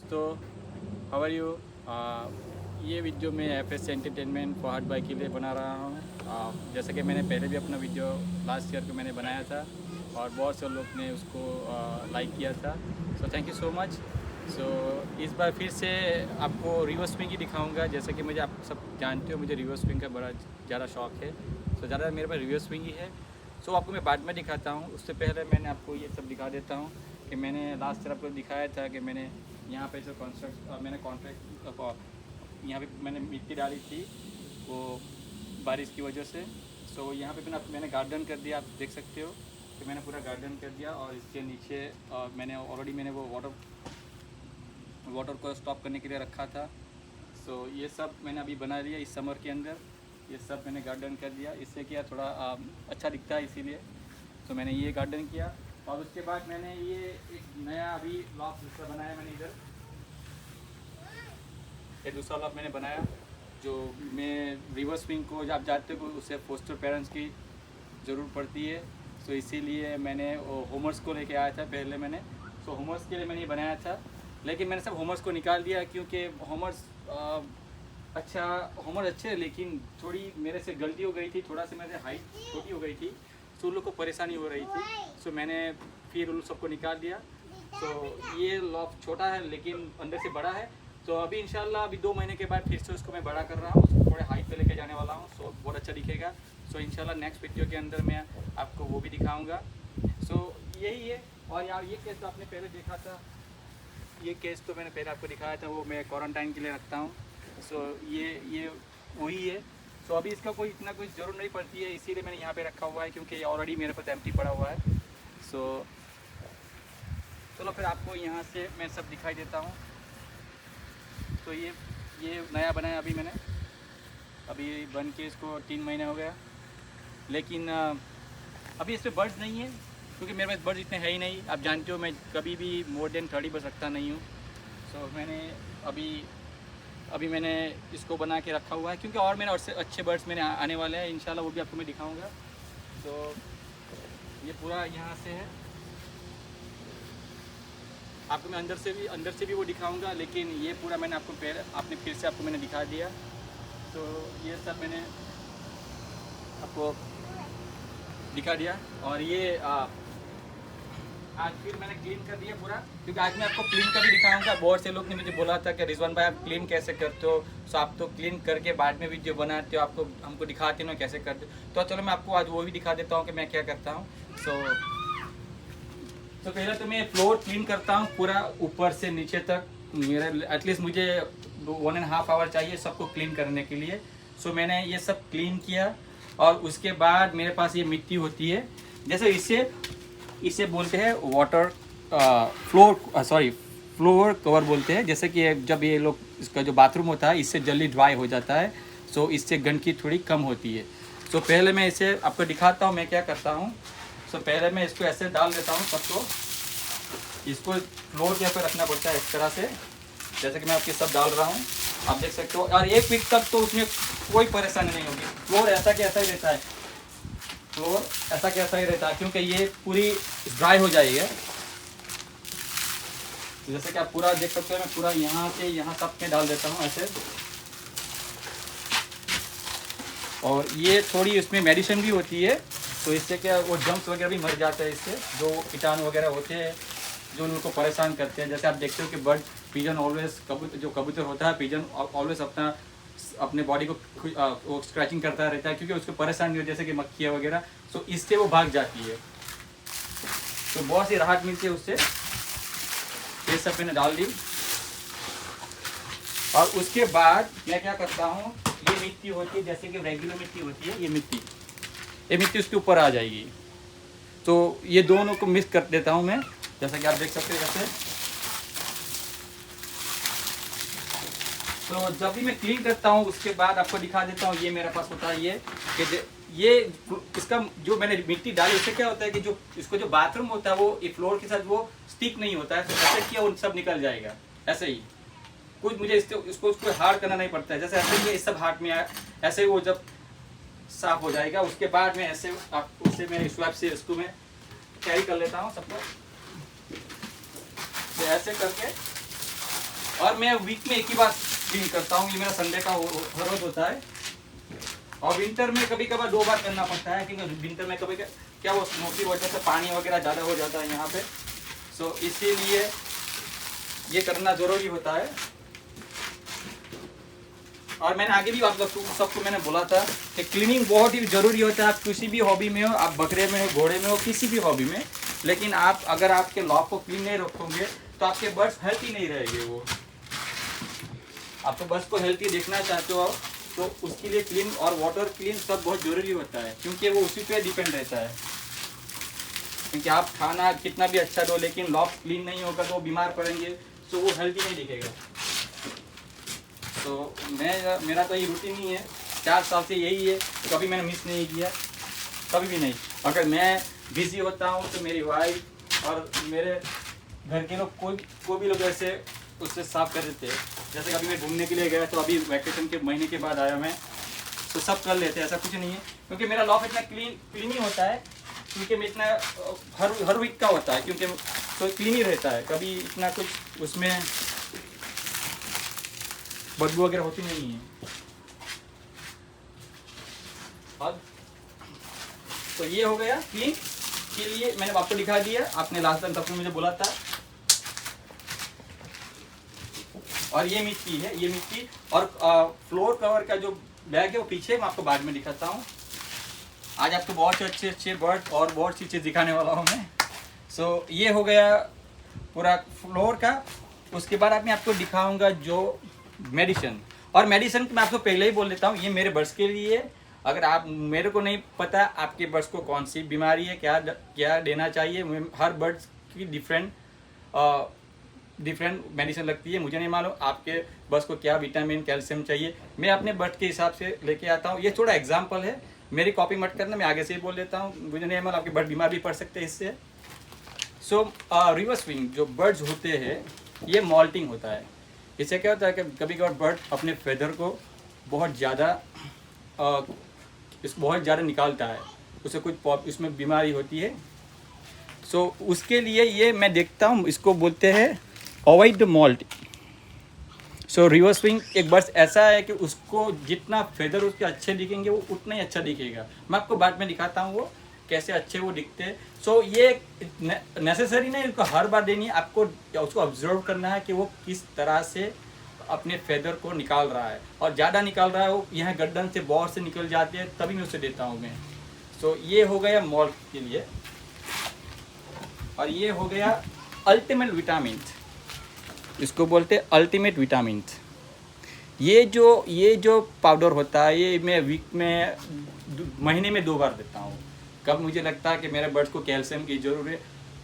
दोस्तों, how are you. ये video मैं एफएस एंटरटेनमेंट फहद भाई के लिए बना रहा हूँ। जैसा कि मैंने पहले भी अपना वीडियो लास्ट ईयर को मैंने बनाया था और बहुत से लोग ने उसको लाइक किया था। So thank you so much. So इस बार फिर से आपको रिवर्स स्विंग ही दिखाऊंगा। जैसा कि मुझे, आप सब जानते हो, मुझे रिवर्स स्विंग का बड़ा ज़्यादा शौक है। सो ज़्यादा मेरे पास रिवर्स स्विंग ही है। सो आपको मैं बाद में दिखाता हूँ। उससे पहले मैंने आपको ये सब दिखा देता हूँ कि मैंने लास्ट ईयर आपको दिखाया था कि मैंने यहाँ पे जो मैंने कॉन्ट्रैक्ट यहाँ पे मैंने मिट्टी डाली थी वो बारिश की वजह से। सो यहाँ पे मैंने गार्डन कर दिया। आप देख सकते हो कि मैंने पूरा गार्डन कर दिया और इसके नीचे मैंने ऑलरेडी वो वाटर को स्टॉप करने के लिए रखा था। सो ये सब मैंने अभी बना लिया इस समर के अंदर। ये सब मैंने गार्डन कर दिया। इससे क्या थोड़ा अच्छा दिखता है, इसीलिए तो मैंने ये गार्डन किया। और उसके बाद मैंने ये एक नया अभी लॉफ्ट दूसरा बनाया मैंने इधर। ये दूसरा लॉफ्ट मैंने बनाया जो मैं रिवर्स स्विंग को, जब आप जानते हो, उसे फोस्टर पेरेंट्स की ज़रूरत पड़ती है। सो इसीलिए मैंने वो होमर्स को लेके आया था पहले मैंने। सो होमर्स के लिए मैंने ये बनाया था, लेकिन मैंने सब होमर्स को निकाल दिया क्योंकि होमर्स होमर्स अच्छे हैं, लेकिन थोड़ी मेरे से गलती हो गई थी, थोड़ा सा मेरे हाइट छोटी हो गई थी। सो उन लोग को परेशानी हो रही थी। सो मैंने फिर उन सबको निकाल दिया। तो ये लॉफ्ट छोटा है लेकिन अंदर से बड़ा है। तो अभी इंशाल्लाह अभी 2 महीने के बाद फिर से उसको मैं बड़ा कर रहा हूँ, उसको थोड़े हाइट पे लेके जाने वाला हूँ। सो बहुत अच्छा दिखेगा। सो इंशाल्लाह नेक्स्ट वीडियो के अंदर मैं आपको वो भी दिखाऊँगा। सो यही है। और यार ये केस तो आपने पहले देखा था, ये केस तो मैंने पहले आपको दिखाया था, वो मैं क्वारंटाइन के लिए रखता हूँ। सो ये वही है। सो अभी इसका कोई इतना कोई ज़रूरत नहीं पड़ती है, इसीलिए मैंने यहाँ पे रखा हुआ है क्योंकि ये ऑलरेडी मेरे पास एम्प्टी पड़ा हुआ है। सो चलो फिर आपको यहाँ से मैं सब दिखाई देता हूँ। तो ये नया बनाया अभी मैंने, अभी बन के इसको 3 महीने हो गया। लेकिन अभी इस पर बर्ड्स नहीं है क्योंकि मेरे पास बर्ड्स इतने है ही नहीं। आप जानते हो मैं कभी भी मोर देन 30 बज सकता नहीं हूँ। सो मैंने अभी मैंने इसको बना के रखा हुआ है क्योंकि और मेरे और से अच्छे बर्ड्स मेरे आने वाले हैं इंशाल्लाह, वो भी आपको मैं दिखाऊंगा। तो ये पूरा यहाँ से है, आपको मैं अंदर से भी वो दिखाऊंगा, लेकिन ये पूरा मैंने आपने फिर से आपको मैंने दिखा दिया। तो ये सब मैंने आपको दिखा दिया। और ये आज फिर मैंने क्लीन कर दिया पूरा, क्योंकि आज मैं आपको क्लीन करके दिखाऊंगा। बहुत से लोग ने मुझे बोला था कि रिजवान भाई आप क्लीन कैसे करते हो। सो आप तो क्लीन करके बाद में वीडियो बनाते हो, आपको हमको दिखाते हो कैसे करते हो। तो चलो मैं आपको आज वो भी दिखा देता हूँ कि मैं क्या करता हूँ। तो पहले तो मैं फ्लोर क्लीन करता हूँ पूरा ऊपर से नीचे तक। मेरा एटलीस्ट मुझे 1.5 आवर चाहिए सबको क्लीन करने के लिए। सो मैंने ये सब क्लीन किया और उसके बाद मेरे पास ये मिट्टी होती है, जैसे इसे बोलते हैं वाटर फ्लोर कवर बोलते हैं। जैसे कि जब ये लोग, इसका जो बाथरूम होता है इससे जल्दी ड्राई हो जाता है। सो इससे गंदगी थोड़ी कम होती है। सो पहले मैं इसे आपको दिखाता हूँ मैं क्या करता हूँ। सो पहले मैं इसको ऐसे डाल देता हूँ सबको। इसको फ्लोर के ऊपर रखना पड़ता है इस तरह से, जैसे कि मैं आपके सब डाल रहा हूँ, आप देख सकते हो। और 1 वीक तक तो उसमें कोई परेशानी नहीं होगी। फ्लोर ऐसा कि ऐसा ही रहता है, फ्लोर ऐसा कैसा ही रहता है क्योंकि ये पूरी ड्राई हो जाएगी। जैसे कि आप पूरा देख सकते हो, मैं पूरा यहाँ से यहाँ सब में डाल देता हूँ ऐसे। और ये थोड़ी इसमें मेडिसिन भी होती है, तो इससे क्या वो जम्स वगैरह भी मर जाते हैं, इससे जो कीटाणु वगैरह होते हैं जो उनको परेशान करते हैं। जैसे आप देखते हो कि बर्ड पिजन ऑलवेज, कबूतर होता है पिजन ऑलवेज अपने बॉडी को वो स्क्रैचिंग करता रहता है क्योंकि उसको परेशान नहीं होती, जैसे कि मक्खियाँ वगैरह। तो इससे वो भाग जाती है, तो बहुत सी राहत मिलती है उससे। ये सब मैंने डाल दी। और उसके बाद मैं क्या करता हूँ, ये मिट्टी होती है जैसे कि रेगुलर मिट्टी होती है, ये मिट्टी उसके ऊपर आ जाएगी। तो ये दोनों को मिक्स कर देता हूँ मैं, जैसा कि आप देख सकते हैं जैसे। तो जब भी मैं क्लीन करता हूँ उसके बाद आपको दिखा देता हूँ। ये मेरे पास होता है ये इसका जो मैंने मिट्टी डाली, उससे क्या होता है कि जो इसको जो बाथरूम होता है वो फ्लोर के साथ वो स्टिक नहीं होता है। तो ऐसे किया वो सब निकल जाएगा ऐसे ही। कुछ मुझे उसको हार्ड करना नहीं पड़ता है। जैसे ऐसे ही इस सब हाथ में आया, ऐसे ही वो जब साफ हो जाएगा उसके बाद में ऐसे उससे मैं स्वैप से इसको मैं कैरी कर लेता हूँ सबको। तो ऐसे करके और मैं वीक में एक ही बार क्लीन करता हूँ, ये मेरा संडे का हर रोज होता है। और विंटर में कभी कभार 2 बार करना पड़ता है, क्योंकि विंटर में कभी क्या वो स्नो की वजह से पानी वगैरह ज़्यादा हो जाता है यहाँ पे, सो इसीलिए ये करना ज़रूरी होता है। और मैंने आगे भी आप लोग सबको मैंने बोला था कि क्लीनिंग बहुत ही ज़रूरी होता है। आप किसी भी हॉबी में हो, आप बकरे में हो, घोड़े में हो, किसी भी हॉबी में, लेकिन आप अगर आपके लॉक को क्लीन नहीं रखोगे तो आपके बर्ड्स हेल्थी नहीं रहेंगे। वो आपको बर्ड्स को हेल्थी देखना चाहते हो तो उसके लिए क्लीन और वाटर क्लीन सब बहुत ज़रूरी होता है, क्योंकि वो उसी पे डिपेंड रहता है। क्योंकि आप खाना कितना भी अच्छा दो, लेकिन लॉक क्लीन नहीं होगा तो वो बीमार पड़ेंगे, तो वो हेल्थी नहीं दिखेगा। तो मेरा तो ये रूटीन ही है, 4 साल से यही है, कभी मैंने मिस नहीं किया, कभी भी नहीं। अगर मैं बिज़ी होता हूँ तो मेरी वाइफ और मेरे घर के लोग कोई भी लोग ऐसे उससे साफ कर देते हैं। जैसे कभी मैं घूमने के लिए गया तो अभी वैकेशन के महीने के बाद आया मैं, तो सब कर लेते हैं, ऐसा कुछ नहीं है। क्योंकि मेरा लॉक इतना क्लीन ही होता है, क्योंकि मैं इतना हर वीक का होता है, क्योंकि तो क्लीन ही रहता है, कभी इतना कुछ उसमें बदबू वगैरह होती नहीं है। अब तो ये हो गया क्लीन के लिए, मैंने आपको दिखा दिया, आपने लास्ट टाइम तक मुझे बोला था। और ये मिट्टी है, ये मिट्टी और फ्लोर कवर का जो बैग है वो पीछे, मैं आपको बाद में दिखाता हूँ। आज आपको बहुत अच्छे अच्छे बर्ड और बहुत सी चीज़ दिखाने वाला हूँ मैं। सो ये हो गया पूरा फ्लोर का। उसके बाद मैं आपको दिखाऊंगा जो मेडिसिन, और मेडिसिन मैं आपको पहले ही बोल देता हूँ, ये मेरे बर्ड्स के लिए। अगर आप मेरे को नहीं पता आपके बर्ड्स को कौन सी बीमारी है, क्या देना चाहिए, हर बर्ड्स की डिफरेंट मेडिसिन लगती है, मुझे नहीं मालूम आपके बर्ड्स को क्या विटामिन कैल्शियम चाहिए। मैं अपने बर्ड के हिसाब से लेके आता हूँ। ये थोड़ा एग्जाम्पल है, मेरी कॉपी मत करना, मैं आगे से ही बोल देता हूँ, मुझे नहीं मालूम आपके बर्ड बीमार भी पड़ सकते हैं इससे। सो रिवर्स विंग जो बर्ड्स होते हैं ये मॉल्टिंग होता है। इससे क्या होता है कि कभी कभार बर्ड अपने फेदर को बहुत ज़्यादा निकालता है, उसे कुछ उसमें बीमारी होती है। सो उसके लिए ये मैं देखता हूँ, इसको बोलते हैं avoid the malt. So reverse wing एक बर्ड ऐसा है कि उसको जितना फेदर उसके अच्छे दिखेंगे वो उतना ही अच्छा दिखेगा। मैं आपको बाद में दिखाता हूँ वो कैसे अच्छे वो दिखते हैं। सो ये नेसेसरी नहीं उसको हर बार देनी है, आपको उसको ऑब्जर्व करना है कि वो किस तरह से अपने फेदर को निकाल रहा है, और ज़्यादा निकाल रहा है वो यहाँ गर्दन से बहुत से निकल जाते हैं, तभी मैं उसे देता हूँ मैं। सो ये हो गया मॉल्ट के लिए। और ये हो गया अल्टीमेट विटामिन, इसको बोलते हैं अल्टीमेट विटामिन। ये जो पाउडर होता है ये मैं वीक में महीने में 2 बार देता हूँ। कब मुझे लगता है कि मेरे बर्ड्स को कैल्शियम की ज़रूरत है,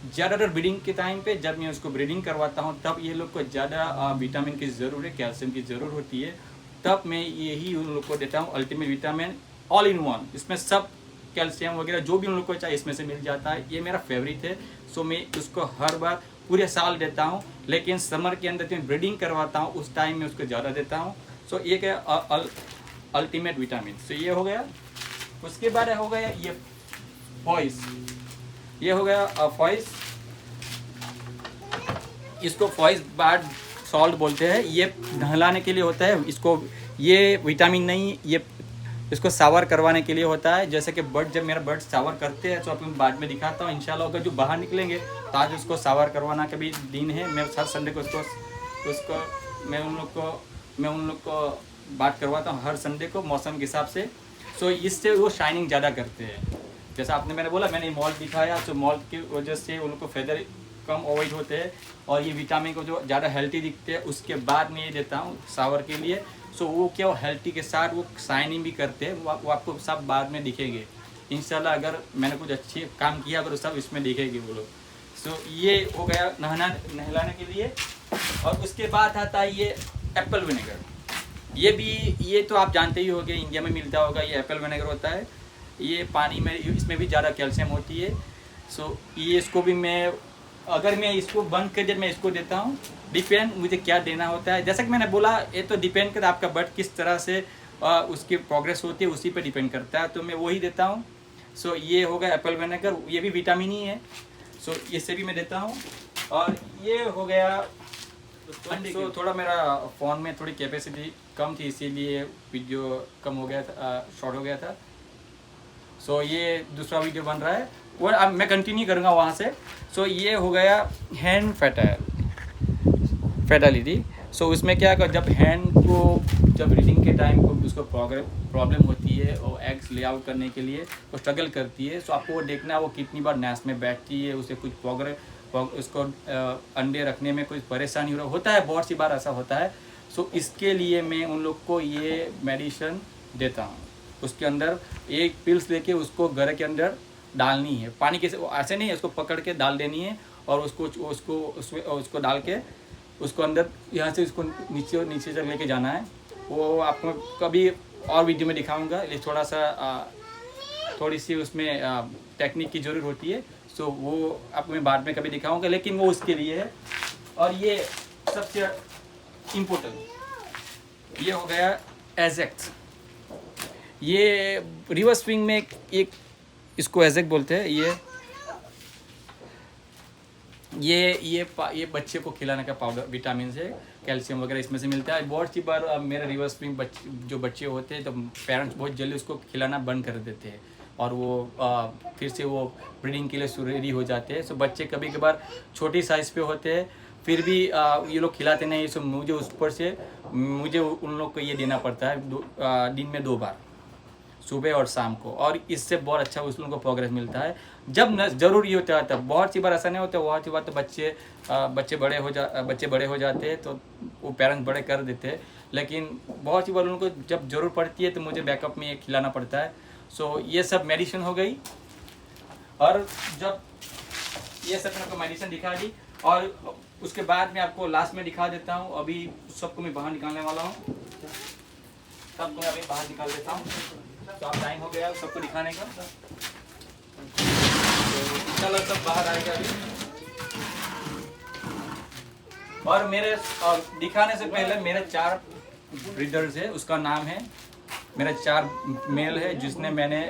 ज़्यादातर ब्रीडिंग के टाइम पे जब मैं उसको ब्रीडिंग करवाता हूँ तब ये लोग को ज़्यादा विटामिन की ज़रूरत है, कैल्शियम की ज़रूरत होती है, तब मैं यही उन लोग को देता हूँ ultimate vitamin all in one. इसमें सब कैल्शियम वगैरह जो भी उन लोग को चाहिए इसमें से मिल जाता है। ये मेरा फेवरेट है, सो मैं उसको हर बार पूरे साल देता हूँ, लेकिन समर के अंदर मैं ब्रीडिंग करवाता हूँ उस टाइम में उसको ज़्यादा देता हूँ। सो ये क्या अल्टीमेट विटामिन। सो ये हो गया। उसके बाद हो गया ये फॉइस, ये हो गया फॉइस, इसको फॉइस बार्ड सॉल्ट बोलते हैं। ये नहलाने के लिए होता है, इसको ये विटामिन नहीं, ये इसको सावर करवाने के लिए होता है। जैसे कि बर्ड जब मेरा बर्ड सावर करते हैं तो आपको बाद में दिखाता हूँ इंशाल्लाह। अगर जो बाहर निकलेंगे तो आज उसको सावर करवाना का भी दिन है। मैं हर संडे को उसको मैं उन लोग को बात करवाता हूँ हर संडे को मौसम के हिसाब से। सो इससे वो शाइनिंग ज़्यादा करते हैं। जैसा मैंने बोला, मैंने मॉल्ट दिखाया, तो मॉल्ट की वजह से उन लोग को फेदर कम अवॉइड होते हैं और ये विटामिन को जो ज़्यादा हेल्थी दिखते हैं। उसके बाद मैं ये देता हूँ सावर के लिए। सो वो क्या हेल्थी के साथ वो शाइनिंग भी करते हैं, वो आपको सब बाद में दिखेंगे इंशाल्लाह। अगर मैंने कुछ अच्छी काम किया अगर सब इसमें दिखेगी वो लोग। सो ये हो गया नहलाने के लिए। और उसके बाद आता है ये एप्पल विनेगर। ये तो आप जानते ही होंगे, इंडिया में मिलता होगा। ये एप्पल विनेगर होता है, ये पानी में, इसमें भी ज़्यादा कैल्शियम होती है। सो ये इसको भी मैं अगर मैं इसको बंद कर जब मैं इसको देता हूँ, डिपेंड मुझे क्या देना होता है। जैसा कि मैंने बोला, ये तो डिपेंड करता है आपका बर्ड किस तरह से उसकी प्रोग्रेस होती है, उसी पे डिपेंड करता है, तो मैं वही देता हूँ। सो ये हो गया एप्पल विनेगर, ये भी विटामिन ही है। सो इससे भी मैं देता हूँ। और ये हो गया सो थोड़ा मेरा फ़ोन में थोड़ी कैपेसिटी कम थी, इसीलिए वीडियो कम हो गया था, शॉर्ट हो गया था। सो ये दूसरा वीडियो बन रहा है, वो अब मैं कंटिन्यू करूँगा वहाँ से। सो ये हो गया हैंड फैटलिटी। सो उसमें क्या कर, जब हैंड को जब रीडिंग के टाइम को उसको प्रॉब्लम होती है और एग्स ले आउट करने के लिए वो स्ट्रगल करती है। सो आपको वो देखना है वो कितनी बार नैस में बैठती है, उसे कुछ उसको अंडे रखने में कोई परेशानी होता है, बहुत सी बार ऐसा होता है। सो इसके लिए मैं उन लोग को ये मेडिसिन देता हूँ। उसके अंदर एक पिल्स लेके उसको घर के अंदर डालनी है, पानी के ऐसे नहीं, उसको पकड़ के डाल देनी है और उसको डाल के उसको अंदर यहाँ से उसको नीचे तक लेके जाना है। वो आपको कभी और वीडियो में दिखाऊंगा, ये थोड़ा सा थोड़ी सी उसमें टेक्निक की ज़रूरत होती है। सो वो आपको मैं बाद में कभी दिखाऊंगा, लेकिन वो उसके लिए है। और ये सबसे इम्पोर्टेंट ये हो गया एजेक्ट। ये रिवर्स स्विंग में एक इसको एजेक्ट बोलते हैं। ये बच्चे को खिलाने का पाउडर, विटामिन से कैल्शियम वगैरह इसमें से मिलता है। बहुत सी बार मेरे रिवर्स स्विंग जो बच्चे होते हैं तो पेरेंट्स बहुत जल्दी उसको खिलाना बंद कर देते हैं और वो फिर से वो ब्रीडिंग के लिए रेडी हो जाते हैं। सो बच्चे कभी कभार छोटी साइज़ पे होते हैं, फिर भी ये लोग खिलाते नहीं। सो मुझे उस पर से मुझे उन लोग को ये देना पड़ता है दिन में 2 बार, सुबह और शाम को, और इससे बहुत अच्छा उस लोगों को प्रोग्रेस मिलता है। जब न ज़रूरी होता है तब, बहुत सी बार ऐसा नहीं होता, बहुत सी बार तो बच्चे बड़े हो जाते हैं तो वो पेरेंट्स बड़े कर देते हैं, लेकिन बहुत सी बार उनको जब ज़रूरत पड़ती है तो मुझे बैकअप में ये खिलाना पड़ता है। सो ये सब मेडिसिन हो गई। और जब ये सब आपको मेडिसिन दिखा दी, और उसके बाद मैं आपको लास्ट में दिखा देता हूँ। अभी सबको मैं बाहर निकालने वाला हूँ, सबको मैं अभी बाहर निकाल देता हूँ। तो आप टाइम हो गया सबको दिखाने का, तो चलो सब बाहर आएगा अभी। और दिखाने से पहले मेरे 4 ब्रीडर्स है, उसका नाम है, मेरा 4 मेल है जिसने मैंने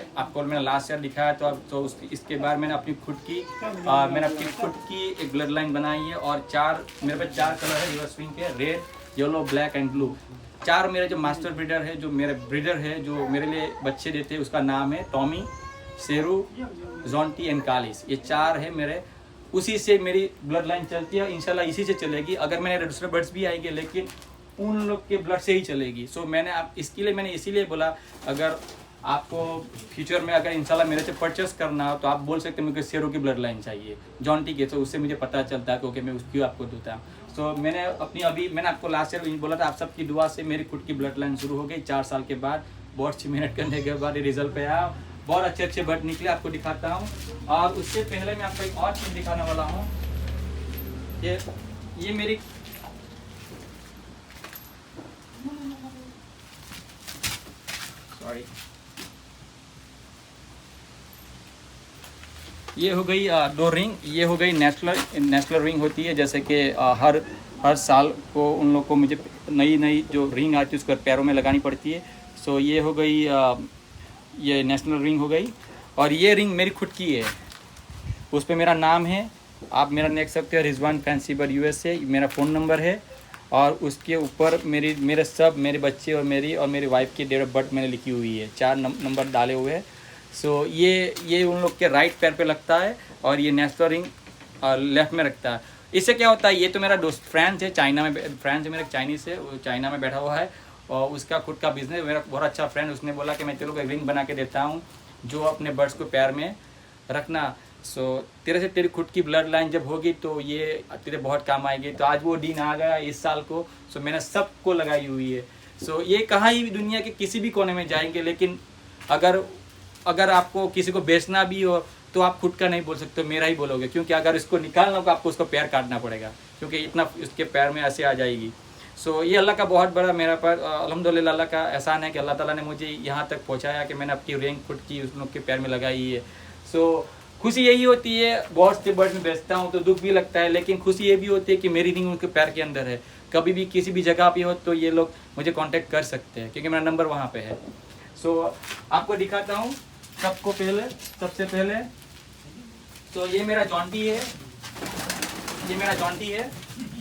लास्ट ईयर दिखाया। तो इसके बाद मैंने अपनी खुद की एक ब्लड लाइन बनाई है। और मेरे पास 4 कलर है रिवर्स स्विंग के, red, yellow, black and blue. 4 मेरे जो मास्टर ब्रीडर है, जो मेरे ब्रीडर है जो मेरे लिए बच्चे देते हैं, उसका नाम है टॉमी, शेरू, जॉन्टी एंड कालिस। ये 4 है मेरे, उसी से मेरी ब्लड लाइन चलती है, इंशाल्लाह इसी से चलेगी। अगर मैंने दूसरे बर्ड्स भी आएंगे लेकिन उन लोग के ब्लड से ही चलेगी। सो मैंने इसीलिए बोला, अगर आपको फ्यूचर में अगर इंशाल्लाह मेरे से परचेस करना हो तो आप बोल सकते हैं मुझे शेरू की ब्लड लाइन चाहिए, जॉन्टी के, तो उससे मुझे पता चलता है क्योंकि मैं उसकी आपको देता हूँ। सो मैंने आपको लास्ट ईयर बोला था, आप सबकी दुआ से मेरी खुद की ब्लड लाइन शुरू हो गई 4 साल के बाद। बहुत अच्छी मेहनत करने के बाद ये रिजल्ट पे आया, बहुत अच्छे बर्ड निकले, आपको दिखाता हूँ। और उससे पहले मैं आपको एक और चीज़ दिखाने वाला हूँ। ये मेरी ये हो गई 2 रिंग। ये हो गई नेशनल रिंग होती है, जैसे कि हर साल को उन लोग को मुझे नई जो रिंग आती है उसको पैरों में लगानी पड़ती है। सो ये हो गई ये नेशनल रिंग हो गई। और ये रिंग मेरी खुद की है, उस पर मेरा नाम है, आप मेरा देख सकते हो, रिजवान फैंसी बर्ड USA, मेरा फ़ोन नंबर है। और उसके ऊपर मेरे बच्चे और मेरी वाइफ की डेट ऑफ बर्थ मैंने लिखी हुई है, 4 नंबर डाले हुए हैं। सो ये उन लोग के राइट पैर पे लगता है और ये नेशनल रिंग लेफ्ट में रखता है। इससे क्या होता है, ये तो मेरा दोस्त फ्रांस है, मेरा चाइनीज़ है, वो चाइना में बैठा हुआ है और उसका खुद का बिजनेस, मेरा बहुत अच्छा फ्रेंड, उसने बोला कि मैं तेरे को एक रिंग बना के देता हूँ जो अपने बर्ड्स को पैर में रखना। सो तेरी खुद की ब्लड लाइन जब होगी तो ये तेरे बहुत काम आएगी। तो आज वो दिन आ गया इस साल को। सो मैंने सबको लगाई हुई है। सो ये कहाँ ही दुनिया के किसी भी कोने में जाएंगे, लेकिन अगर आपको किसी को बेचना भी हो तो आप खुद का नहीं बोल सकते, मेरा ही बोलोगे, क्योंकि अगर इसको निकालना होगा आपको उसको पैर काटना पड़ेगा, क्योंकि इतना उसके पैर में ऐसे आ जाएगी। सो ये अल्लाह का बहुत बड़ा मेरा पर अल्हम्दुलिल्लाह अल्लाह का एहसान है कि अल्लाह ताला ने मुझे यहाँ तक पहुँचाया कि मैंने अपनी रिंग खुद की उस लोग के पैर में लगाई है। सो खुशी यही होती है, बहुत से बर्ड में बेचता हूँ तो दुख भी लगता है, लेकिन खुशी ये भी होती है कि मेरी रिंग उनके पैर के अंदर है। कभी भी किसी भी जगह पे हो तो ये लोग मुझे कांटेक्ट कर सकते हैं, क्योंकि मेरा नंबर वहाँ पे है। सो आपको दिखाता हूँ सबसे पहले। तो ये मेरा जॉन्टी है,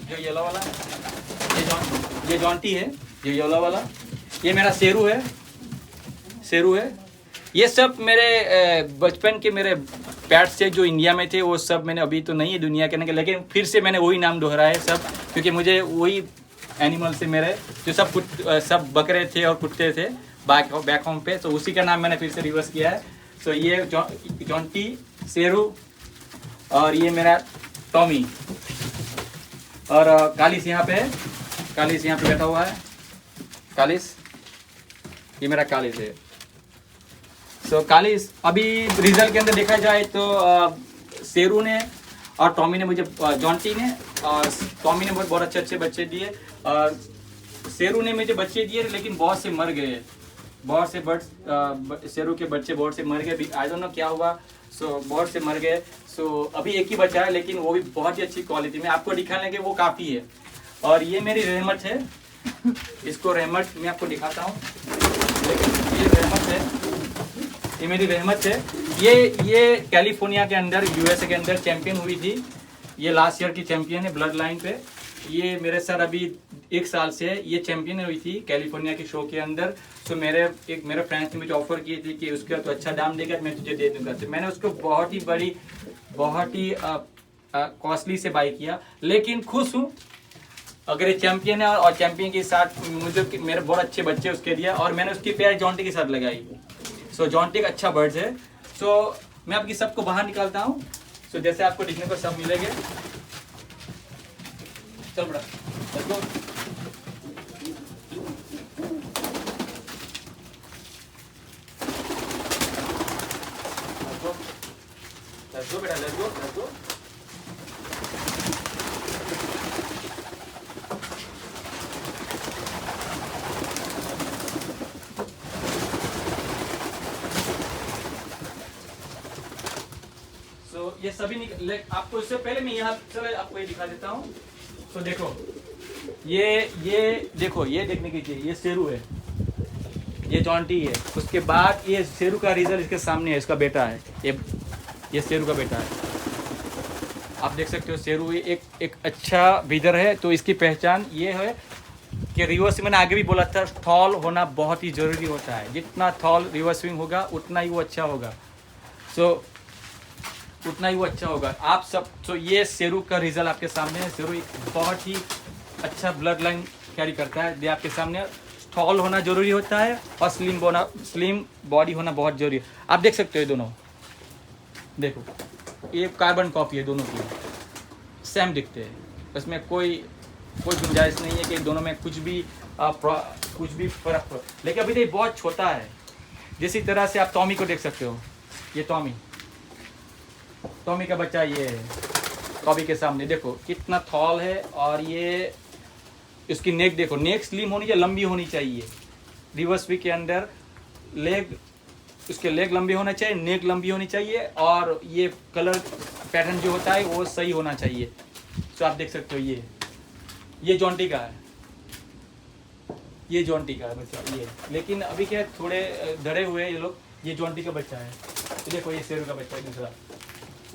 जो येलो वाला, ये जॉन्टी है, ये येलो वाला, ये मेरा शेरू है, शेरू है। ये सब मेरे बचपन के मेरे पैट्स थे जो इंडिया में थे, वो सब मैंने अभी तो नहीं है दुनिया के, लेकिन फिर से मैंने वही नाम दोहराए सब, क्योंकि मुझे वही एनिमल से मेरे जो सब बकरे थे और कुत्ते थे बैक होम पे, तो उसी का नाम मैंने फिर से रिवर्स किया है। तो ये जॉन्टी, शेरू, और ये मेरा टॉमी, और कालिस यहाँ पे है, कालिस यहाँ पे बैठा हुआ है, कालिस, ये मेरा कालिस है। सो कालिस अभी रिजल्ट के अंदर देखा जाए तो शेरू ने और टॉमी ने मुझे, जॉन्टी ने और टॉमी ने बहुत अच्छे बच्चे दिए, और शेरू ने मुझे बच्चे दिए लेकिन बहुत से मर गए, बहुत से बर्ड्स, शेरू के बच्चे बहुत से मर गए, आई डोंट नो क्या हुआ। सो बहुत से मर गए। सो अभी एक ही बचा है, लेकिन वो भी बहुत ही अच्छी क्वालिटी में, आपको दिखाने के वो काफ़ी है। और ये मेरी रहमत है, इसको रहमत मैं आपको दिखाता हूँ, लेकिन ये रहमत है, ये मेरी रहमत है। ये कैलिफोर्निया के अंदर, यूएसए के अंदर चैंपियन हुई थी, ये लास्ट ईयर की चैंपियन है ब्लड लाइन पे। ये मेरे साथ अभी 1 साल से ये चैंपियन हुई थी कैलिफोर्निया के शो के अंदर। तो मेरे फ्रेंड्स ने मुझे ऑफर की थी कि उसका तो अच्छा दाम देगा, मैं तुझे दे दूंगा। तो मैंने उसको बहुत ही कॉस्टली से बाई किया, लेकिन खुश हूँ। अगर ये चैंपियन है और चैंपियन के साथ मुझे मेरे बहुत अच्छे बच्चे उसके दिया, और मैंने उसकी पैर जॉन्टी के साथ लगाई। सो जॉन्टी एक अच्छा बर्ड्स है। सो मैं आपकी सबको बाहर निकालता हूँ। सो जैसे आपको दिखने को सब मिलेंगे। चल बड़ा, let's go। Let's go बेटा, let's go। So ये सभी आपको इससे पहले मैं यहाँ चलो आपको ये दिखा देता हूँ। तो देखो ये देखो, ये देखने कीजिए, ये शेरू है, ये जॉन्टी है। उसके बाद ये शेरू का रिजल्ट इसके सामने है, इसका बेटा है, ये शेरू का बेटा है। आप देख सकते हो शेरू एक अच्छा ब्रीडर है। तो इसकी पहचान ये है कि रिवर्स, मैंने आगे भी बोला था, थॉल होना बहुत ही ज़रूरी होता है। जितना थॉल रिवर्स स्विंग होगा उतना ही वो अच्छा होगा। उतना ही वो अच्छा होगा। आप सब तो ये शेरू का रिजल्ट आपके सामने है। शेरू एक बहुत ही अच्छा ब्लड लाइन कैरी करता है, ये आपके सामने। थॉल होना जरूरी होता है और स्लिम बॉडी होना बहुत जरूरी है। आप देख सकते हो ये दोनों, देखो ये कार्बन कॉपी है, दोनों की सेम दिखते हैं, इसमें कोई गुंजाइश नहीं है कि दोनों में कुछ भी फर्क। लेकिन अभी तो ये बहुत छोटा है। जिसी तरह से आप टॉमी को देख सकते हो, ये टॉमी का बच्चा ये है, कॉपी के सामने देखो कितना थॉल है। और ये इसकी नेक देखो, नेक स्लिम होनी चाहिए, लंबी होनी चाहिए। रिवर्स वी के अंदर उसके लेग लंबे होना चाहिए, नेक लंबी होनी चाहिए, और ये कलर पैटर्न जो होता है वो सही होना चाहिए। तो आप देख सकते हो ये जॉन्टी का है, ये जॉन्टी का है बच्चा ये। लेकिन अभी क्या थोड़े डरे हुए हैं ये लोग। ये जॉन्टी का बच्चा है। तो देखो ये शेरू का बच्चा है दूसरा,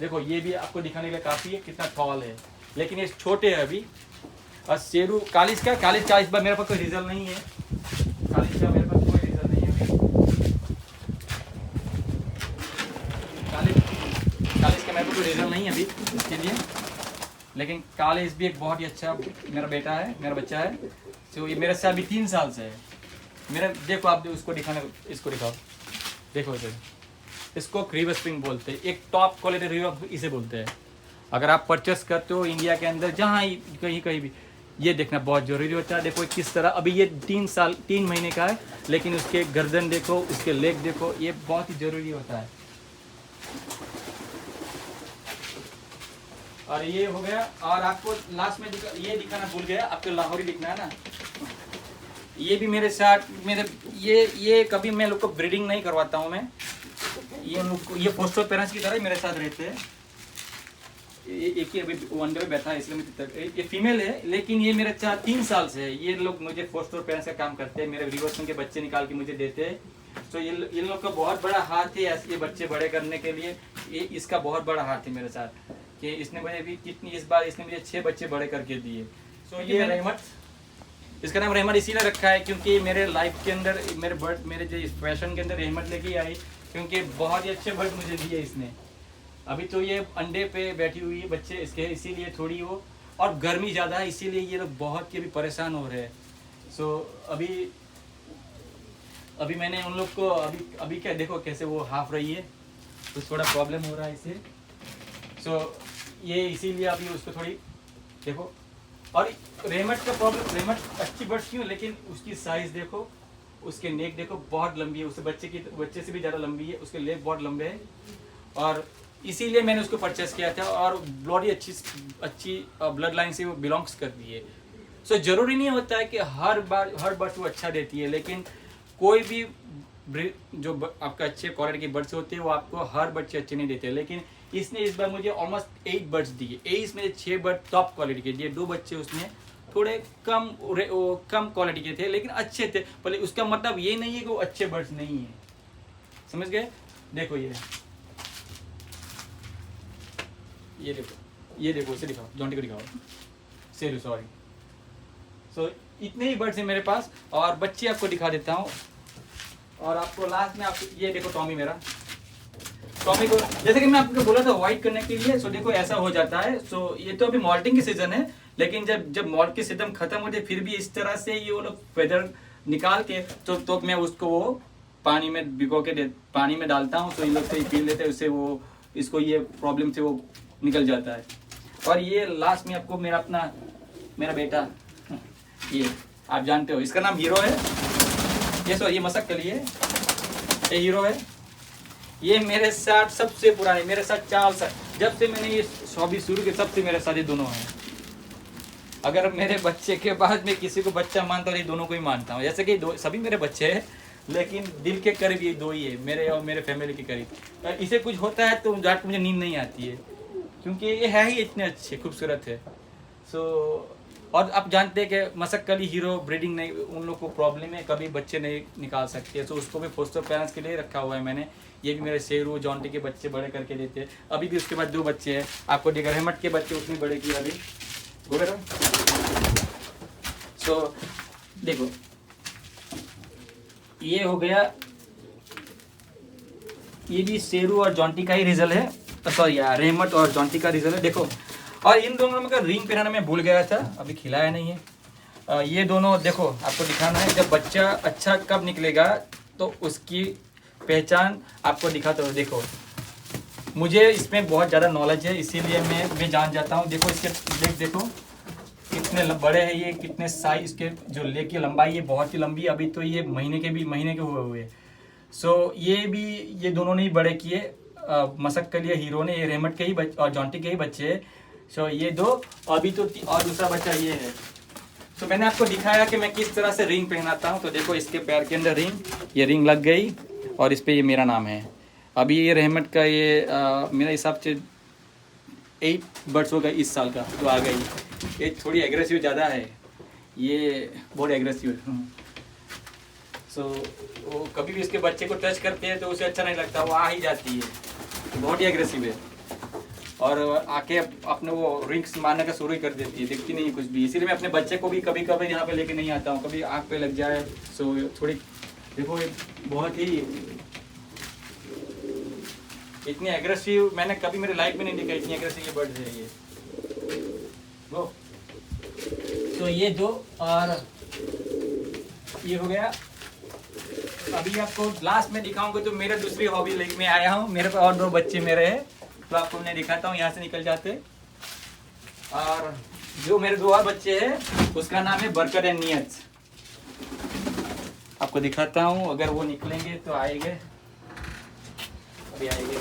देखो ये भी आपको दिखाने के लिए काफ़ी है कितना थॉल है, लेकिन ये छोटे हैं अभी। और शेरू कालिस का इस बार मेरे पास कोई रिजल्ट नहीं है, कालिस का मेरे पास कोई रिजल्ट नहीं है अभी। कालिस का मेरे पास कोई रिजल्ट नहीं है अभी इसके लिए। लेकिन कालिस भी एक बहुत ही अच्छा मेरा बेटा है, मेरा बच्चा है। तो ये मेरे से अभी 3 साल से है। मेरा देखो, आप उसको इसको दिखाओ, देखो इसको रिवर स्प्रिंग बोलते हैं, एक टॉप क्वालिटी रिवर इसे बोलते हैं। अगर आप परचेस करते हो इंडिया के अंदर जहाँ ही कहीं भी, ये देखना बहुत ज़रूरी होता है। देखो किस तरह, अभी ये 3 महीने का है, लेकिन उसके गर्दन देखो, उसके लेग देखो, ये बहुत ही ज़रूरी होता है। और ये हो गया। और आपको लास्ट में ये दिखाना भूल गया, आपको लाहौरी दिखना है ना। ये भी मेरे साथ ये कभी मैं लोग को ब्रीडिंग नहीं करवाता हूँ मैं। ये फोस्टर पेरेंट्स की तरह ही मेरे साथ रहते हैं। एक ही अभी वनडे में बैठा है, इसलिए ये फीमेल है, लेकिन ये मेरे 3 साल से है। ये लोग मुझे फोस्टर पेरेंट्स का काम करते हैं, मेरे रिवर्स के बच्चे निकाल के मुझे देते हैं। तो ये लोग का बहुत बड़ा हाथ है ये बच्चे बड़े करने के लिए, ये इसका बहुत बड़ा हाथ है मेरे साथ। कि इसने मुझे भी कितनी, इस बार इसने मुझे 6 बच्चे बड़े करके दिए। सो ये रहमत, इसका नाम रहमत इसीलिए रखा है क्योंकि मेरे लाइफ के अंदर मेरे जो इस पैशन के अंदर रहमत लेके आई, क्योंकि बहुत ही अच्छे बर्ड मुझे दिए इसने। अभी तो ये अंडे पे बैठी हुई है बच्चे इसके, इसीलिए थोड़ी वो, और गर्मी ज़्यादा है इसीलिए ये लोग बहुत ही अभी परेशान हो रहे हैं। सो अभी मैंने उन लोग को अभी क्या देखो कैसे वो हाफ रही है, तो थोड़ा प्रॉब्लम हो रहा है इसे। सो ये इसीलिए अभी उसको थोड़ी देखो। और रहमत का प्रॉब्लम, रहमत अच्छी बर्ड्स क्यों, लेकिन उसकी साइज़ देखो, उसके नेक देखो बहुत लंबी है, उससे बच्चे से भी ज़्यादा लंबी है, उसके लेग बहुत लंबे हैं, और इसीलिए मैंने उसको परचेस किया था। और बॉडी अच्छी ब्लड लाइन से वो बिलोंग्स करती है। सो ज़रूरी नहीं होता है कि हर बर्ड वो अच्छा देती है, लेकिन कोई भी जो आपका अच्छे क्वालिटी के बर्ड्स होते हैं वो आपको हर बच्चे अच्छे नहीं देते, लेकिन इसने इस बार मुझे ऑलमोस्ट 8 बर्ड्स दिए। 8 में 6 बर्ड टॉप क्वालिटी के दिए, 2 बच्चे उसने थोड़े कम क्वालिटी के थे लेकिन अच्छे थे। पर उसका मतलब ये नहीं है कि वो अच्छे बर्ड्स नहीं है, समझ गए। देखो ये देखो इसे दिखाओ, जॉन्टी को दिखाओ, सेरू सॉरी। सो इतने ही बर्ड्स हैं मेरे पास, और बच्चे आपको दिखा देता हूँ। और आपको लास्ट में आपको ये देखो टॉमी मेरा, टॉमी को जैसे कि मैं आपको बोला था वाइट करने के लिए। सो देखो ऐसा हो जाता है। सो ये तो अभी मॉल्टिंग की सीजन है, लेकिन जब मॉल्ट की सीजन खत्म होती है फिर भी इस तरह से ये वो लोग फेदर निकाल के तो मैं उसको वो पानी में भिगो के पानी में डालता हूँ, तो इन लोग से पी लेते हैं, उससे वो इसको ये प्रॉब्लम से वो निकल जाता है। और ये लास्ट में आपको मेरा बेटा, ये आप जानते हो इसका नाम हीरो है। ये मसक के लिए ये हीरो है। ये मेरे साथ सबसे पुराने, मेरे साथ 4 साल, जब से मैंने ये हॉबी शुरू की तब से मेरे साथ ये दोनों हैं। अगर मेरे बच्चे के बाद मैं किसी को बच्चा मानता हूँ, ये दोनों को ही मानता हूँ। जैसे कि सभी मेरे बच्चे हैं, लेकिन दिल के करीब ये 2 ही है, मेरे और मेरे फैमिली के करीब। इसे कुछ होता है तो जाट मुझे नींद नहीं आती है, क्योंकि ये है ही इतने अच्छे खूबसूरत है। सो और आप जानते हैं कि मसक्कली हीरो ब्रीडिंग नहीं, उन लोग को प्रॉब्लम है, कभी बच्चे नहीं निकाल सकते। सो उसको भी फोस्टर पेरेंट्स के लिए रखा हुआ है मैंने। ये भी मेरे शेरू जॉन्टी के बच्चे बड़े करके देते हैं। अभी भी उसके बाद 2 बच्चे हैं, आपको देखा रहमत के बच्चे उसने बड़े किए अभी वगैरह। सो देखो ये हो गया, ये भी शेरू और जॉन्टी का ही रिजल्ट है, सॉरी यार रहमत और जॉन्टी का रिजल्ट है। देखो, और इन दोनों में का रिंग पहनाना मैं भूल गया था, अभी खिलाया नहीं है। ये दोनों देखो आपको दिखाना है, जब बच्चा अच्छा कब निकलेगा तो उसकी पहचान आपको दिखाता हूँ। देखो मुझे इसमें बहुत ज़्यादा नॉलेज है, इसीलिए मैं जान जाता हूँ। देखो इसके देखो कितने बड़े हैं ये, कितने साइज के, जो लेग की लंबाई है बहुत ही लंबी। अभी तो ये महीने के हुए। सो ये दोनों ने ही बड़े किए, मसक के लिए हीरो ने, ये रहमत के ही और जॉन्टी के ही बच्चे। सो ये 2, अभी तो और दूसरा बच्चा ये है। तो मैंने आपको दिखाया कि मैं किस तरह से रिंग पहनाता हूँ। तो देखो इसके पैर के अंदर ये रिंग लग गई, और इस पर ये मेरा नाम है। अभी ये रहमत का ये मेरा हिसाब से 8 बर्ड्स होगा इस साल का जो आ गई। ये थोड़ी एग्रेसिव ज़्यादा है, ये बहुत एग्रेसिव है। सो वो कभी भी इसके बच्चे को टच करते हैं तो उसे अच्छा नहीं लगता, वो आ ही जाती है, बहुत ही एग्रेसिव है। और आके अपने वो रिंग्स मारने का शुरू ही कर देती है, दिखती नहीं कुछ भी। इसीलिए मैं अपने बच्चे को भी कभी कभी यहाँ पे लेके नहीं आता हूँ, कभी आँख पे लग जाए। सो थोड़ी देखो बहुत ही इतनी एग्रेसिव मैंने कभी मेरे लाइफ में नहीं देखा, इतनी एग्रेसिव ये बर्ड्स है ये वो। तो ये 2 और ये हो गया। अभी आपको लास्ट में दिखाऊंगा तो मेरा दूसरी हॉबी लेके मैं आया हूँ। मेरे पास और 2 बच्चे मेरे हैं, तो आपको मैं दिखाता हूँ, यहाँ से निकल जाते। और जो मेरे 2 और बच्चे हैं उसका नाम है बरकत एंड नियत। आपको दिखाता हूँ, अगर वो निकलेंगे तो आएंगे, अभी आएंगे।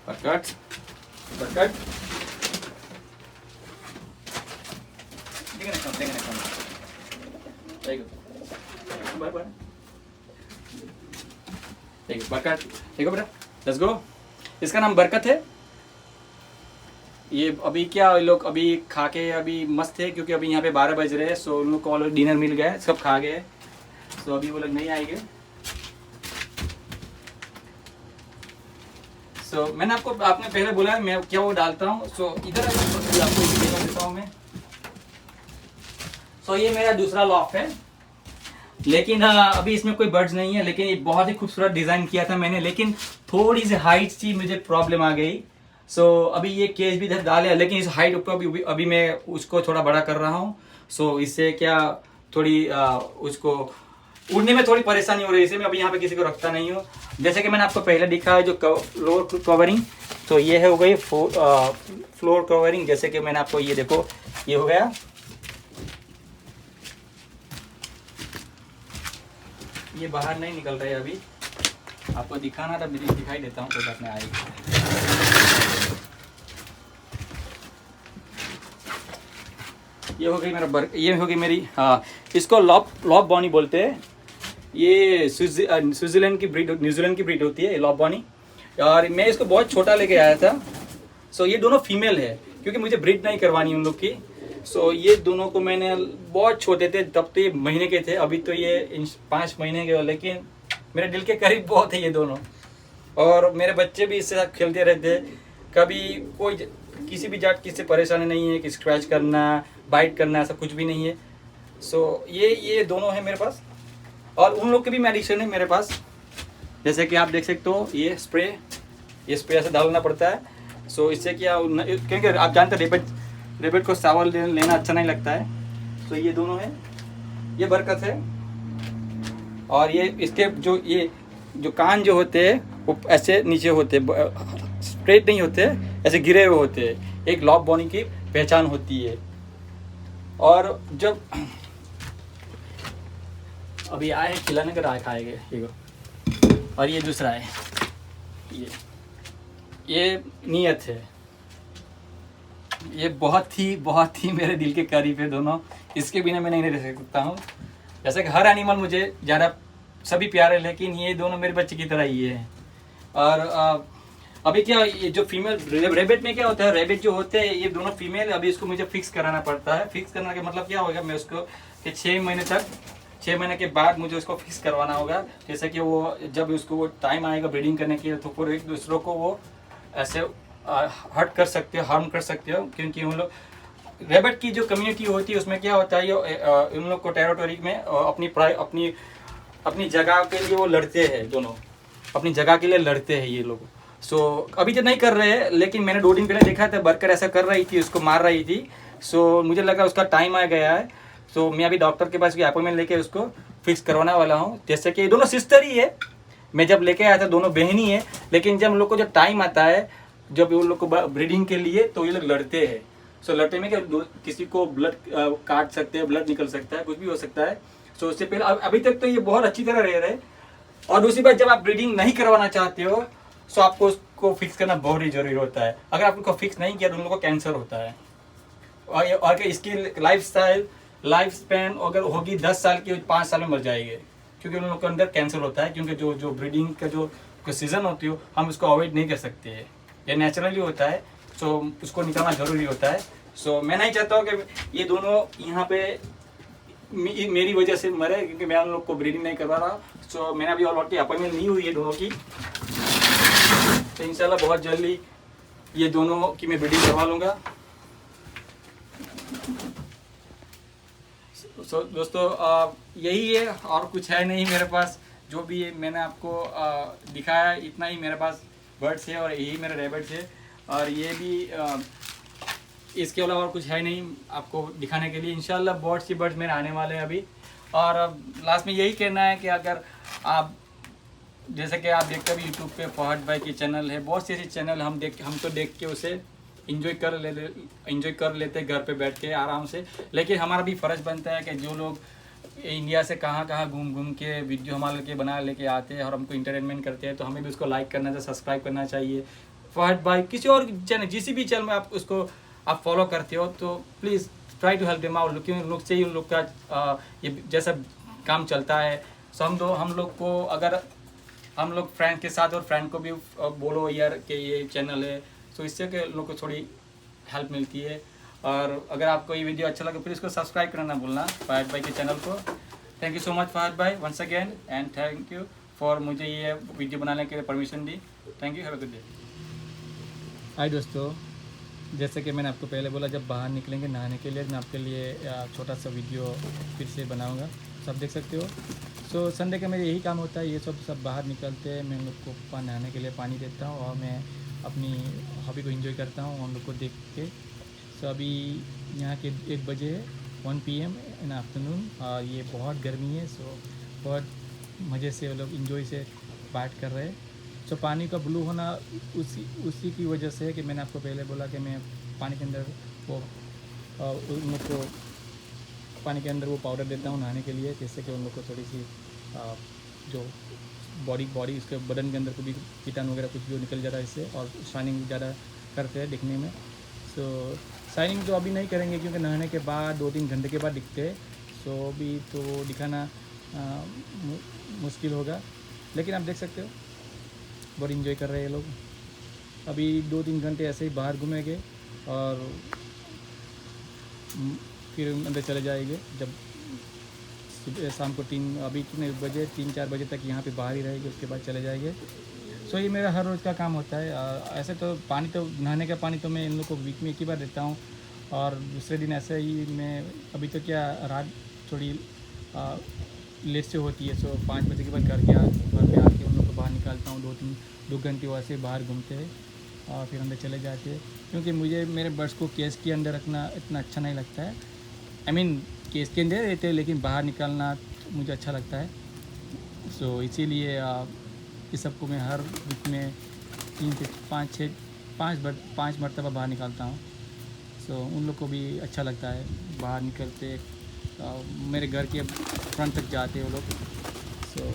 बरकत बरकत देखो बेटा, लेट्स गो। इसका नाम बरकत है। ये अभी क्या लोग अभी खा के अभी मस्त है, क्योंकि अभी यहाँ पे 12 बज रहे हैं। सो उन लोग को ऑलरेडी डिनर मिल गया है, सब खा गए। सो अभी वो लोग नहीं आएंगे। सो मैंने आपने पहले बोला है मैं क्या वो डालता हूँ। सो इधर आपको एक देता हूँ मैं। सो ये मेरा दूसरा लॉफ्ट है, लेकिन अभी इसमें कोई बर्ड्स नहीं है, लेकिन ये बहुत ही खूबसूरत डिज़ाइन किया था मैंने, लेकिन थोड़ी सी हाइट की मुझे प्रॉब्लम आ गई। सो अभी ये केज भी इधर डाल है, लेकिन इस हाइट ऊपर अभी मैं उसको थोड़ा बड़ा कर रहा हूँ। सो इससे क्या थोड़ी उसको उड़ने में थोड़ी परेशानी हो रही है, इसलिए मैं अभी यहाँ पे किसी को रखता नहीं हूँ। जैसे कि मैंने आपको पहले दिखा है जो फ्लोर कवरिंग, तो ये हो गई फ्लोर कवरिंग। जैसे कि मैंने आपको ये देखो, ये हो गया। ये बाहर नहीं निकल रहा है अभी, आपको दिखाना था, दिखाई देता हूँ, कोई बात नहीं आएगी। ये हो गई ये हो गई मेरी, हाँ, इसको लॉप बॉनी बोलते हैं। ये स्विट्जरलैंड की ब्रीड, न्यूजीलैंड की ब्रीड होती है लॉप बॉनी। और मैं इसको बहुत छोटा लेके आया था। सो ये दोनों फीमेल है, क्योंकि मुझे ब्रीड नहीं करवानी उन लोग की। सो ये दोनों को मैंने बहुत छोटे थे तब तो ये महीने के थे, अभी तो ये 5 महीने के हो, लेकिन मेरे दिल के करीब बहुत है ये दोनों। और मेरे बच्चे भी इससे साथ खेलते रहते। कभी कोई किसी भी जात की इससे परेशानी नहीं है कि स्क्रैच करना, बाइट करना, ऐसा कुछ भी नहीं है। सो ये दोनों है मेरे पास। और उन लोग के भी मेडिसिन है मेरे पास, जैसे कि आप देख सकते हो ये स्प्रे ऐसे डालना पड़ता है। सो इससे क्या, क्योंकि आप जानते हैं रेबिट को चावल लेना अच्छा नहीं लगता है। तो ये दोनों है, ये बरकत है। और ये इसके जो कान जो होते हैं वो ऐसे नीचे होते, स्ट्रेट नहीं होते, ऐसे गिरे हुए होते हैं। एक लॉप बॉनी की पहचान होती है। और जब अभी आए खिलाने का आए खाएंगे, देखो। और ये दूसरा है, ये नियत है। ये बहुत ही मेरे दिल के करीब है दोनों। इसके बिना मैं नहीं रह सकता हूँ। जैसे कि हर एनिमल मुझे ज़्यादा सभी प्यारे, लेकिन ये दोनों मेरे बच्चे की तरह ही है। और अभी क्या, ये जो फीमेल रेबिट में क्या होता है, रेबिट जो होते हैं ये दोनों फीमेल, अभी इसको मुझे फिक्स कराना पड़ता है। फिक्स करने का मतलब क्या होगा, मैं उसको कि 6 महीने के बाद मुझे उसको फिक्स करवाना होगा। जैसे कि वो जब उसको वो टाइम आएगा ब्रीडिंग करने के लिए, तो फिर एक दूसरों को वो ऐसे हर्ट कर सकते हो, हार्म कर सकते हो। क्योंकि उन लोग रेबिट की जो कम्युनिटी होती है उसमें क्या होता है, ये उन लोग को टेरिटोरी में अपनी जगह के लिए वो लड़ते हैं, दोनों अपनी जगह के लिए लड़ते हैं ये लोग। सो अभी तो नहीं कर रहे हैं, लेकिन मैंने 2 दिन पहले देखा था बर्कर ऐसा कर रही थी, उसको मार रही थी। सो मुझे लगा उसका टाइम आ गया है। सो मैं अभी डॉक्टर के पास भी अपॉइंटमेंट लेके उसको फिक्स करवाने वाला हूँ। जैसे कि दोनों सिस्टर ही है, मैं जब लेके आया था दोनों बहन ही है, लेकिन जब हम लोग को जब टाइम आता है, जब उन लोग को ब्रीडिंग के लिए, तो ये लोग लड़ते हैं। सो लड़ते में क्या, किसी को ब्लड काट सकते हैं, ब्लड निकल सकता है, कुछ भी हो सकता है। सो उससे पहले अभी तक तो ये बहुत अच्छी तरह रह रहे। और दूसरी बात, जब आप ब्रीडिंग नहीं करवाना चाहते हो, सो आपको उसको फिक्स करना बहुत ही जरूरी होता है। अगर आप उनको फिक्स नहीं किया तो उन लोगों को कैंसर होता है। और इसकी लाइफ स्पैन अगर होगी 10 साल की, 5 साल में मर जाएंगे, क्योंकि उन लोगों के अंदर कैंसर होता है। क्योंकि जो ब्रीडिंग का जो सीजन होती हो, हम उसको अवॉइड नहीं कर सकते हैं, ये नेचुरली होता है। सो उसको निकालना ज़रूरी होता है। सो मैं नहीं चाहता हूँ कि ये दोनों यहाँ पे मेरी वजह से मरे, क्योंकि मैं उन लोग को ब्रीडिंग नहीं करवा रहा। सो मैंने अभी ऑलरेडी अपॉइंटमेंट ली हुई है दोनों की, तो इंशाल्लाह बहुत जल्दी ये दोनों की मैं ब्रीडिंग करवा लूँगा। सो दोस्तों यही है, और कुछ है नहीं मेरे पास। जो भी मैंने आपको दिखाया, इतना ही मेरे पास बर्ड्स है, और यही मेरे रैबिट्स है। और ये भी, इसके अलावा और कुछ है नहीं आपको दिखाने के लिए। इंशाल्लाह बर्ड्स मेरे आने वाले हैं अभी। और लास्ट में यही कहना है कि अगर आप, जैसे कि आप देखते हैं यूट्यूब पे फहद भाई की चैनल है, बहुत सी ऐसी चैनल हम तो देख के उसे इंजॉय कर लेते हैं घर पे बैठ के आराम से। लेकिन हमारा भी फ़र्ज़ बनता है कि जो लोग इंडिया से कहाँ घूम के वीडियो हमारे बना लेके आते हैं और हमको इंटरटेनमेंट करते हैं, तो हमें भी उसको लाइक करना चाहिए, सब्सक्राइब करना चाहिए। फहद भाई किसी और चैनल, जिस भी चैनल में आप उसको आप फॉलो करते हो, तो please try to help them out. क्योंकि उन लोग से ही उन लोग का ये जैसा काम चलता है। सो हम लोग को, अगर हम लोग फ्रेंड के साथ और फ्रेंड को भी बोलो यार कि ये चैनल है, तो इससे कि लोग को थोड़ी हेल्प मिलती है। और अगर आपको ये वीडियो अच्छा लगे प्लीज़ इसको सब्सक्राइब करना ना भूलना फहद भाई के चैनल को। Thank you so much Fahad भाई once again, and thank you for मुझे ये वीडियो बनाने के लिए परमिशन दी। Thank you, have a good day. Hi दोस्तों, जैसे कि मैंने आपको पहले बोला, जब बाहर निकलेंगे नहाने के लिए मैं आपके लिए छोटा सा वीडियो फिर से बनाऊंगा, सब देख सकते हो। सो संडे का मेरा यही काम होता है, ये सब बाहर निकलते हैं, मैं उन लोग को नहाने के लिए पानी देता हूँ और मैं अपनी हॉबी को एंजॉय करता हूँ उन लोग को देख के। सो अभी यहाँ के 1 बजे है, 1 PM इन आफ्टरनून, और ये बहुत गर्मी है। सो बहुत मज़े से वो लोग इंजॉय से बैठ कर रहे हैं। सो पानी का ब्लू होना उसी की वजह से है कि मैंने आपको पहले बोला कि मैं पानी के अंदर वो उन लोग को पानी के अंदर वो पाउडर देता हूँ नहाने के लिए, जिससे कि उन लोग को थोड़ी सी जो बॉडी उसके बदन के अंदर को भी कीटाणु वगैरह कुछ भी निकल जाता है इससे, और शाइनिंग ज़्यादा करते हैं दिखने में। सो शाइनिंग तो अभी नहीं करेंगे क्योंकि नहाने के बाद 2-3 घंटे के बाद दिखते हैं। सो अभी तो दिखाना मुश्किल होगा, लेकिन आप देख सकते हो बहुत इंजॉय कर रहे हैं लोग। अभी 2-3 घंटे ऐसे ही बाहर घूमेंगे और फिर अंदर चले जाएंगे। जब सुबह शाम को अभी कितने बजे 3-4 बजे तक यहाँ पे बाहर ही रहेंगे, उसके बाद चले जाएंगे। सो ये मेरा हर रोज़ का काम होता है। ऐसे तो पानी तो नहाने का पानी तो मैं इन लोग को वीक में 1 ही बार देता हूँ, और दूसरे दिन ऐसे ही मैं अभी तो क्या रात थोड़ी लेट से होती है। सो 5 बजे के बाद घर पे आके उन लोग को बाहर निकालता हूँ। 2 घंटे वैसे बाहर घूमते हैं और फिर अंदर चले जाते हैं, क्योंकि मुझे मेरे बर्ड्स को केस के अंदर रखना इतना अच्छा नहीं लगता है। आई मीन केस के अंदर रहते हैं लेकिन बाहर निकालना मुझे अच्छा लगता है। सो इसीलिए इस सबको मैं हर वीक में 3 से 5 मरतबा बाहर निकालता हूँ। सो उन लोग को भी अच्छा लगता है बाहर निकलते, मेरे घर के फ्रंट तक जाते हैं वो लोग। सो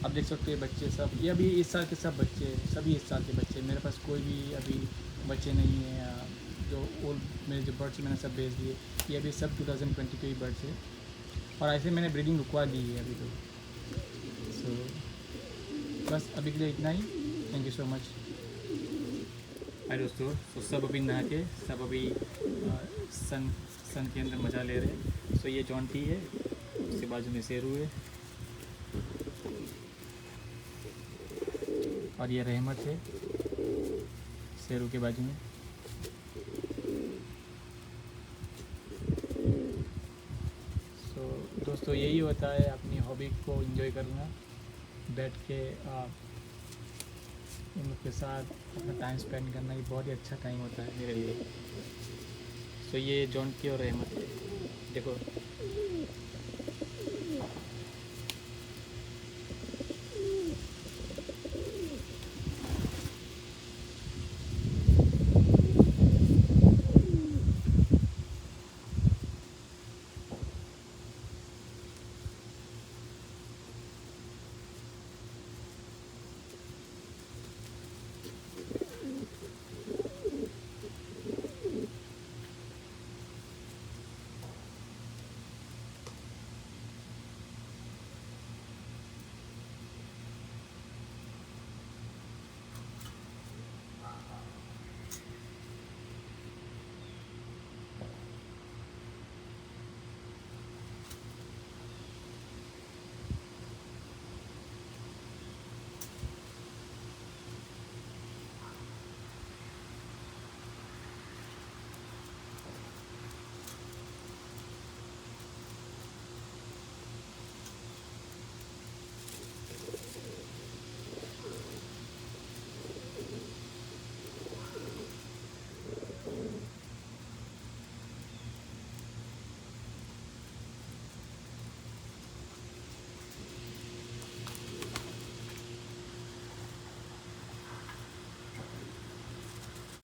आप देख सकते हैं बच्चे सब, ये अभी इस साल के सब बच्चे, सभी इस साल के बच्चे, मेरे पास कोई भी अभी बच्चे नहीं है। जो ओल्ड मेरे जो बर्ड्स मैंने सब भेज दिए, ये अभी सब 2020 के ही बर्ड्स है, और ऐसे मैंने ब्रीडिंग रुकवा दी है अभी तो। सो बस अभी के लिए इतना ही, थैंक यू सो मच। हाय दोस्तों, तो सब अभी नहा के सब अभी सन के अंदर मज़ा ले रहे हैं। सो ये जॉन्टी है, उसके बाजू में शेरू है, और ये रहमत है शेरू के बाजू में। सो दोस्तों यही होता है अपनी हॉबी को एंजॉय करना, बैठ के इन लोग के साथ अपना टाइम स्पेंड करना, ये बहुत ही अच्छा टाइम होता है मेरे लिए। सो ये जॉन्टी और रहमत है, देखो